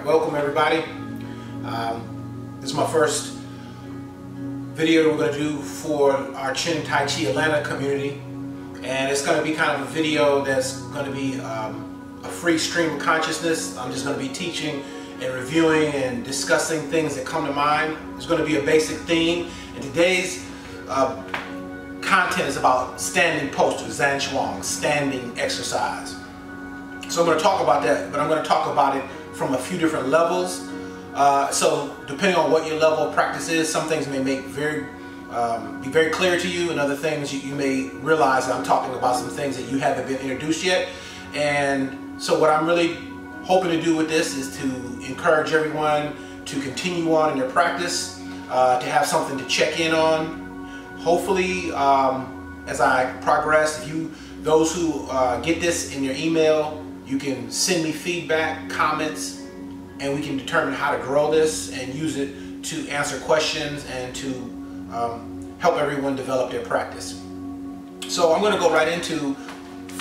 welcome everybody. This is my first video that we're going to do for our Chen Taiji Atlanta community, and it's going to be kind of a video that's going to be a free stream of consciousness. I'm just going to be teaching and reviewing and discussing things that come to mind. There's going to be a basic theme, and today's content is about standing posture, Zan Chuang, standing exercise. So I'm going to talk about that, but I'm going to talk about it from a few different levels. So depending on what your level of practice is, some things may make be very clear to you, and other things you may realize that I'm talking about some things that you haven't been introduced yet. And so what I'm really hoping to do with this is to encourage everyone to continue on in their practice, to have something to check in on. Hopefully, as I progress, those who get this in your email, you can send me feedback, comments, and we can determine how to grow this and use it to answer questions and to help everyone develop their practice. So I'm going to go right into,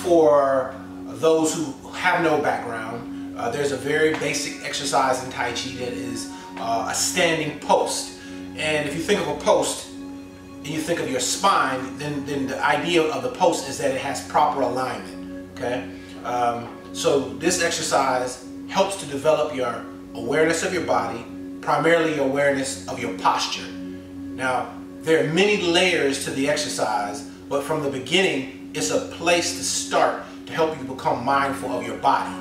for those who have no background, there's a very basic exercise in Tai Chi that is a standing post. And if you think of a post and you think of your spine, then the idea of the post is that it has proper alignment. Okay? So this exercise helps to develop your awareness of your body, primarily your awareness of your posture. Now, there are many layers to the exercise, but from the beginning, it's a place to start to help you become mindful of your body.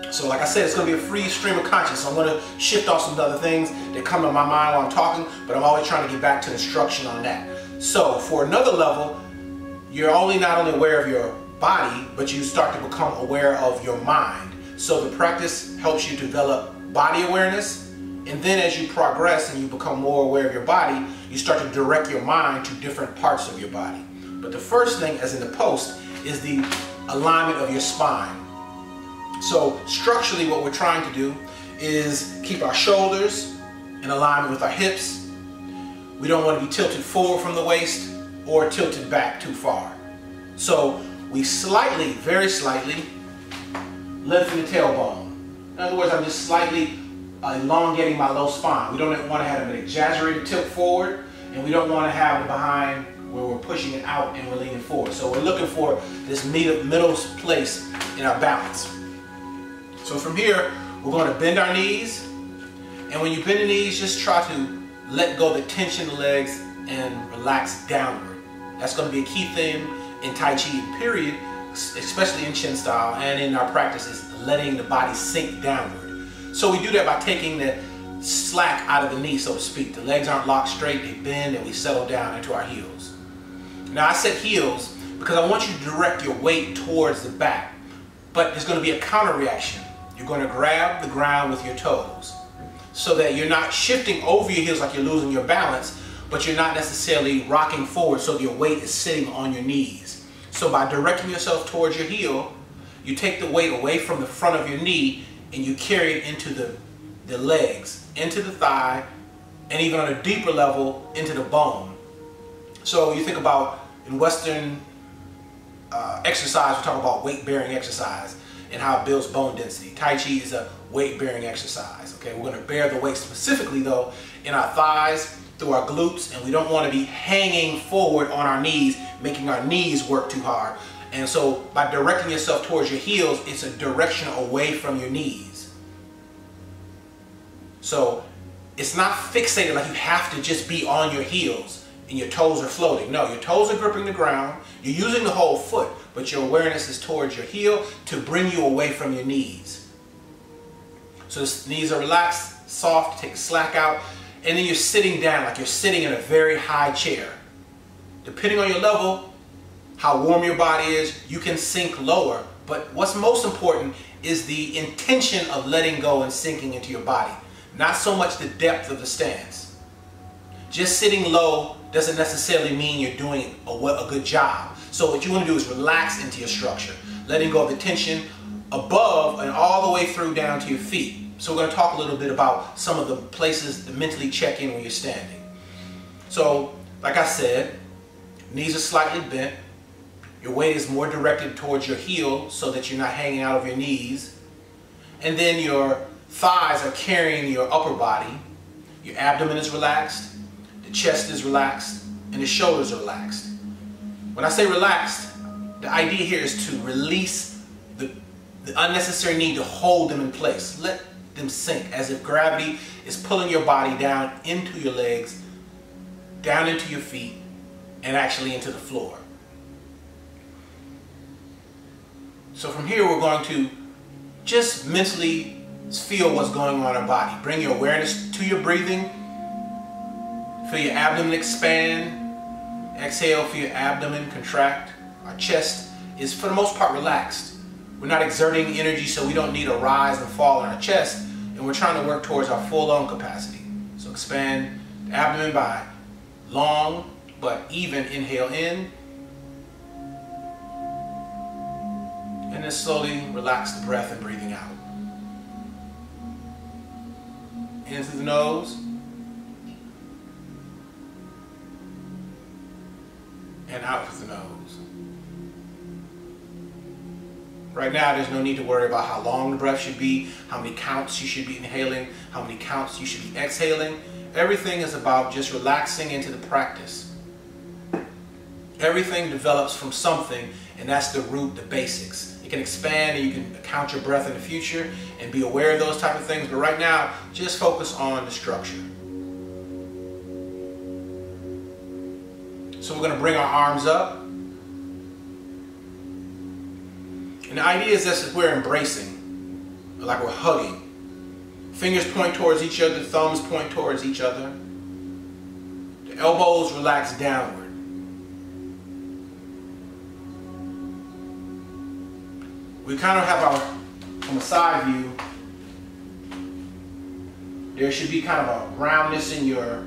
So like I said, it's going to be a free stream of consciousness. So I'm going to shift off some other things that come to my mind while I'm talking, but I'm always trying to get back to instruction on that. So for another level, you're not only aware of your body, but you start to become aware of your mind. So the practice helps you develop body awareness, and then as you progress and you become more aware of your body, you start to direct your mind to different parts of your body. But the first thing, as in the post, is the alignment of your spine. So structurally, what we're trying to do is keep our shoulders in alignment with our hips. We don't want to be tilted forward from the waist or tilted back too far. So we very slightly lengthen the tailbone. In other words, I'm just slightly elongating my low spine. We don't want to have an exaggerated tilt forward, and we don't want to have the behind where we're pushing it out and we're leaning forward. So we're looking for this middle place in our balance. So from here, we're going to bend our knees, and when you bend the knees, just try to let go of the tension in the legs and relax downward. That's going to be a key thing in Tai Chi, period, especially in Chen style, and in our practice is letting the body sink downward. So we do that by taking the slack out of the knee, so to speak. The legs aren't locked straight, they bend, and we settle down into our heels. Now I said heels because I want you to direct your weight towards the back, but there's going to be a counter reaction. You're going to grab the ground with your toes so that you're not shifting over your heels like you're losing your balance, but you're not necessarily rocking forward so your weight is sitting on your knees. So by directing yourself towards your heel, you take the weight away from the front of your knee and you carry it into the legs, into the thigh, and even on a deeper level, into the bone. So you think about in Western exercise, we talk about weight-bearing exercise and how it builds bone density. Tai Chi is a weight-bearing exercise. Okay, we're going to bear the weight specifically though in our thighs, through our glutes, and we don't want to be hanging forward on our knees, making our knees work too hard. And so by directing yourself towards your heels, it's a direction away from your knees. So it's not fixated like you have to just be on your heels and your toes are floating. No, your toes are gripping the ground. You're using the whole foot, but your awareness is towards your heel to bring you away from your knees. So the knees are relaxed, soft, take the slack out, and then you're sitting down like you're sitting in a very high chair. Depending on your level, how warm your body is, you can sink lower. But what's most important is the intention of letting go and sinking into your body. Not so much the depth of the stance. Just sitting low doesn't necessarily mean you're doing a good job. So what you want to do is relax into your structure, letting go of the tension above and all the way through down to your feet. So we're going to talk a little bit about some of the places to mentally check in when you're standing. So, like I said, knees are slightly bent. Your weight is more directed towards your heel so that you're not hanging out of your knees. And then your thighs are carrying your upper body, your abdomen is relaxed, the chest is relaxed, and the shoulders are relaxed. When I say relaxed, the idea here is to release the unnecessary need to hold them in place. Let them sink as if gravity is pulling your body down into your legs, down into your feet, and actually into the floor. So from here we're going to just mentally feel what's going on in our body. Bring your awareness to your breathing. Feel your abdomen expand. Exhale, feel your abdomen contract. Our chest is for the most part relaxed. We're not exerting energy, so we don't need a rise and fall in our chest, and we're trying to work towards our full lung capacity. So expand the abdomen by long but even inhale in, and then slowly relax the breath and breathing out. In through the nose, and out through the nose. Right now, there's no need to worry about how long the breath should be, how many counts you should be inhaling, how many counts you should be exhaling. Everything is about just relaxing into the practice. Everything develops from something, and that's the root, the basics. It can expand, and you can count your breath in the future and be aware of those type of things, but right now, just focus on the structure. So we're going to bring our arms up. And the idea is that we're embracing, like we're hugging. Fingers point towards each other, thumbs point towards each other. The elbows relax downward. We kind of have our, from a side view, there should be kind of a roundness in your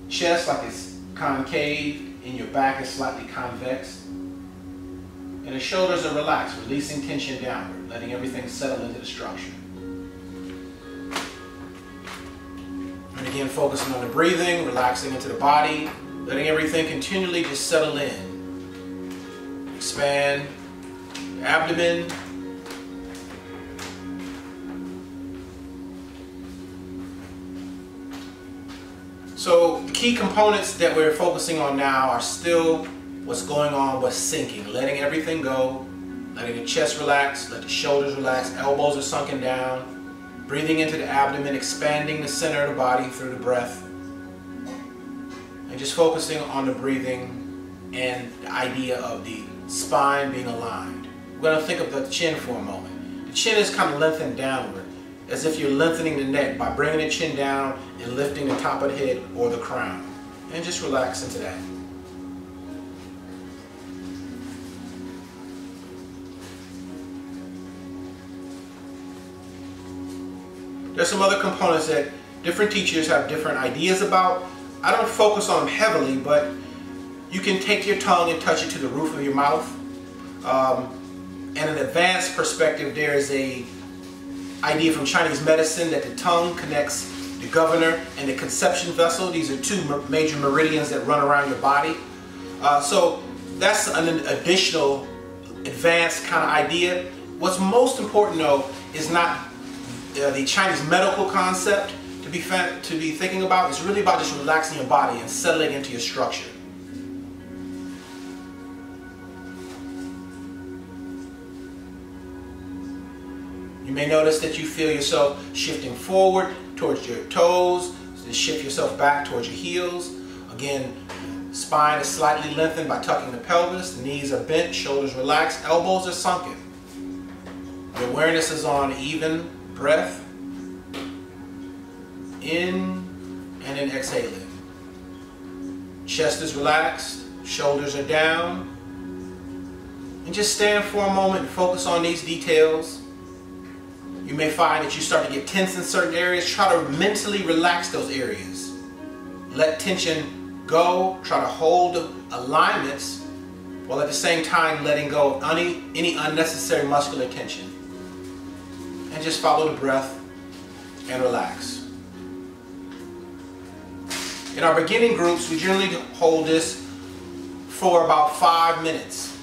chest, like it's concave, and your back is slightly convex. And the shoulders are relaxed, releasing tension downward, letting everything settle into the structure. And again, focusing on the breathing, relaxing into the body, letting everything continually just settle in. Expand the abdomen. So the key components that we're focusing on now are still what's going on with sinking, letting everything go, letting the chest relax, let the shoulders relax, elbows are sunken down, breathing into the abdomen, expanding the center of the body through the breath, and just focusing on the breathing and the idea of the spine being aligned. We're going to think of the chin for a moment. The chin is kind of lengthened downward, as if you're lengthening the neck by bringing the chin down and lifting the top of the head or the crown. And just relax into that. There's some other components that different teachers have different ideas about. I don't focus on them heavily, but you can take your tongue and touch it to the roof of your mouth. And an advanced perspective, there is a idea from Chinese medicine that the tongue connects the governor and the conception vessel. These are two major meridians that run around your body. So that's an additional advanced kind of idea. What's most important though is not the Chinese medical concept to be thinking about. It's really about just relaxing your body and settling into your structure. You may notice that you feel yourself shifting forward towards your toes, so shift yourself back towards your heels. Again, spine is slightly lengthened by tucking the pelvis, the knees are bent, shoulders relaxed, elbows are sunken. The awareness is on even breath, in and then exhaling. Chest is relaxed, shoulders are down. And just stand for a moment and focus on these details. You may find that you start to get tense in certain areas. Try to mentally relax those areas. Let tension go. Try to hold the alignments while at the same time letting go of any unnecessary muscular tension. And just follow the breath and relax. In our beginning groups, we generally hold this for about 5 minutes.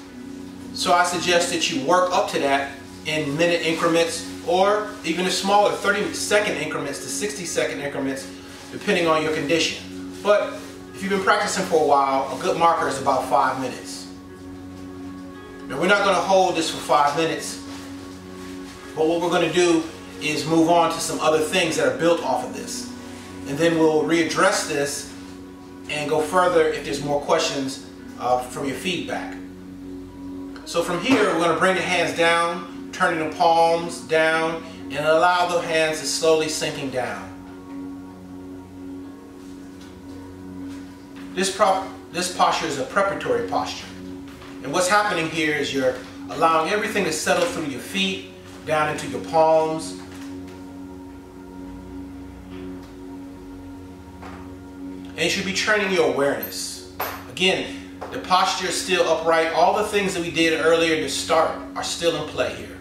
So I suggest that you work up to that in minute increments or even if smaller, 30-second increments to 60-second increments, depending on your condition. But if you've been practicing for a while, a good marker is about 5 minutes. Now we're not going to hold this for 5 minutes, but what we're going to do is move on to some other things that are built off of this. And then we'll readdress this and go further if there's more questions from your feedback. So from here, we're going to bring the hands down, turning the palms down, and allow the hands to slowly sinking down. This posture is a preparatory posture. And what's happening here is you're allowing everything to settle through your feet, down into your palms. And you should be training your awareness. Again, the posture is still upright. All the things that we did earlier to start are still in play here.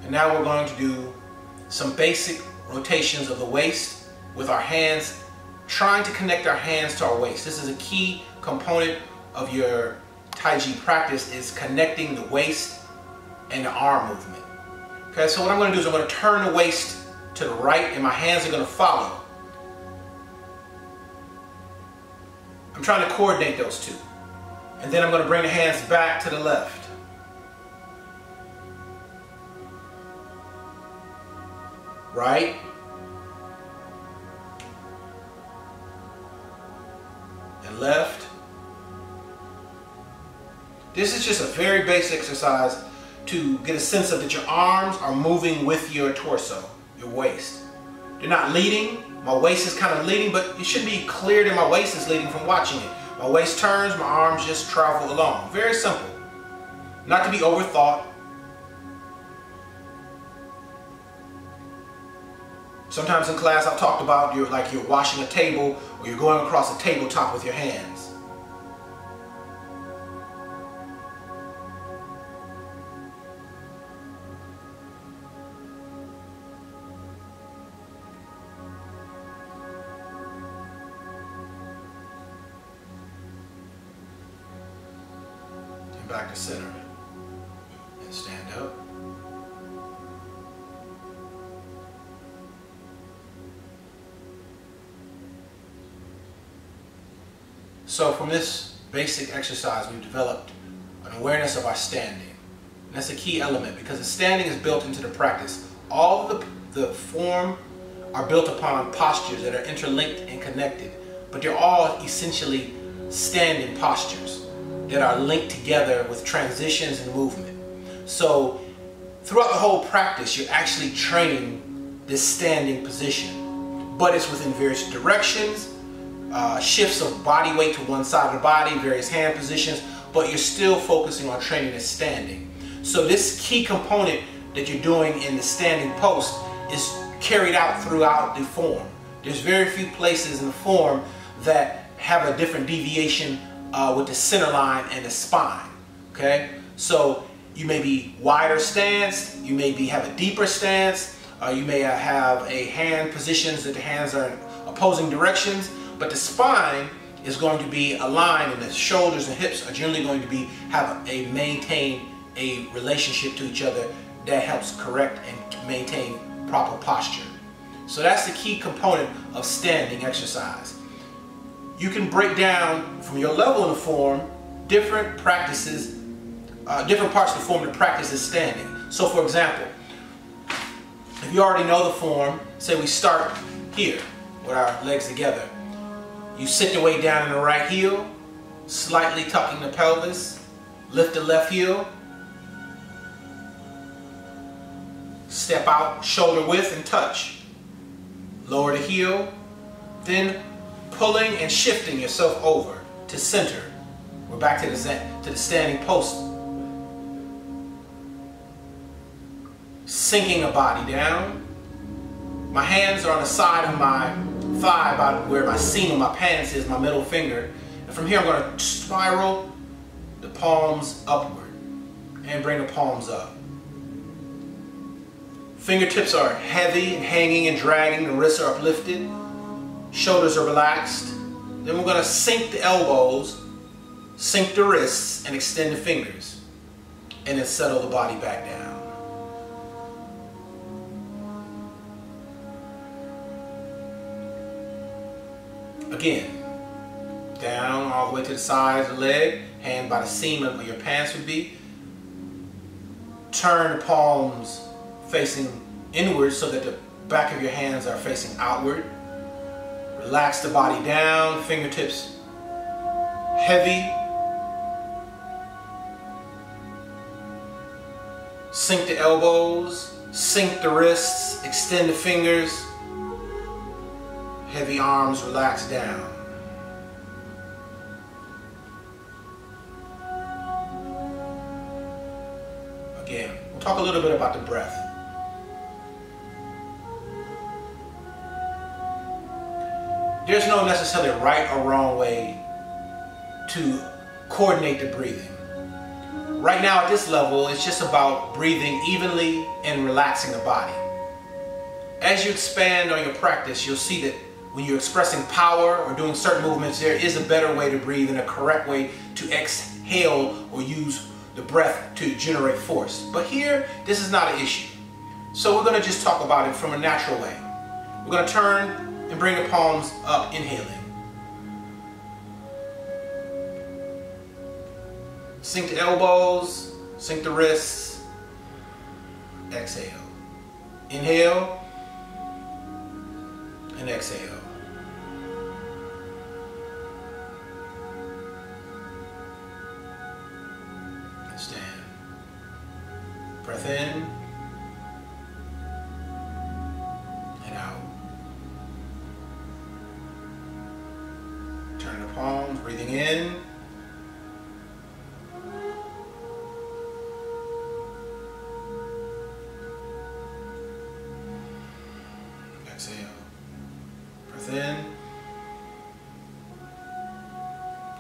And now we're going to do some basic rotations of the waist with our hands, trying to connect our hands to our waist. This is a key component of your Taiji practice, is connecting the waist and the arm movement. Okay, so what I'm going to do is I'm going to turn the waist to the right and my hands are going to follow. I'm trying to coordinate those two. And then I'm going to bring the hands back to the left. Right. And left. This is just a very basic exercise to get a sense of that your arms are moving with your torso, your waist. They're not leading. My waist is kind of leading, but it should be clear that my waist is leading from watching it. My waist turns, my arms just travel along. Very simple. Not to be overthought. Sometimes in class I've talked about you're washing a table or you're going across a tabletop with your hands. And back to center. And stand up. So from this basic exercise, we've developed an awareness of our standing. And that's a key element because the standing is built into the practice. All of the form are built upon postures that are interlinked and connected, but they're all essentially standing postures that are linked together with transitions and movement. So throughout the whole practice, you're actually training this standing position, but it's within various directions, shifts of body weight to one side of the body, various hand positions, but you're still focusing on training the standing. So this key component that you're doing in the standing post is carried out throughout the form. There's very few places in the form that have a different deviation with the center line and the spine. Okay, so you may be wider stance, you may have a deeper stance, you may have a hand positions that the hands are in opposing directions, but the spine is going to be aligned and the shoulders and hips are generally going to maintain a relationship to each other that helps correct and maintain proper posture. So that's the key component of standing exercise. You can break down from your level in the form different practices, different parts of the form to practice is standing. So for example, if you already know the form, say we start here with our legs together. You sit your way down in the right heel, slightly tucking the pelvis, lift the left heel, step out shoulder width and touch. Lower the heel, then pulling and shifting yourself over to center. We're back to the standing post. Sinking the body down. My hands are on the side of my thigh, about where my seam of my pants is, my middle finger. And from here I'm going to spiral the palms upward and bring the palms up. Fingertips are heavy and hanging and dragging, the wrists are uplifted, shoulders are relaxed. Then we're going to sink the elbows, Sink the wrists and extend the fingers, and then settle the body back down. Again, down all the way to the sides of the leg, hand by the seam of where your pants would be. Turn the palms facing inward so that the back of your hands are facing outward. Relax the body down, fingertips heavy. Sink the elbows, sink the wrists, extend the fingers. Heavy arms relax down. Again, we'll talk a little bit about the breath. There's no necessarily right or wrong way to coordinate the breathing. Right now at this level, it's just about breathing evenly and relaxing the body. As you expand on your practice, you'll see that when you're expressing power or doing certain movements, there is a better way to breathe and a correct way to exhale or use the breath to generate force. But here, this is not an issue. So we're going to just talk about it from a natural way. We're going to turn and bring the palms up, inhaling. Sink the elbows, sink the wrists, exhale. Inhale and exhale. And stand. Breath in and out. Turn the palms, breathing in. Exhale. Breath in.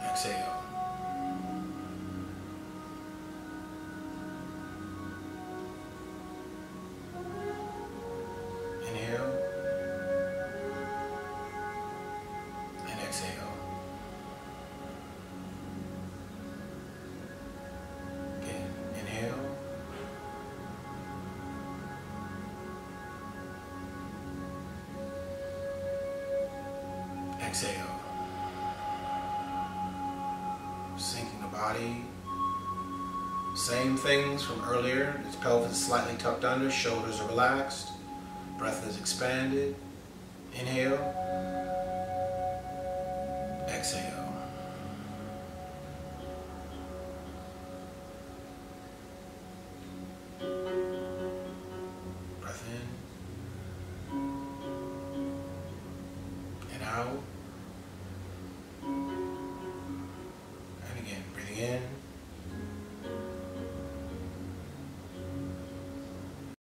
Exhale. Inhale. And exhale. Again. Inhale. Exhale. Sinking the body. Same things from earlier. Its pelvis is slightly tucked under, shoulders are relaxed, breath is expanded. Inhale. Exhale.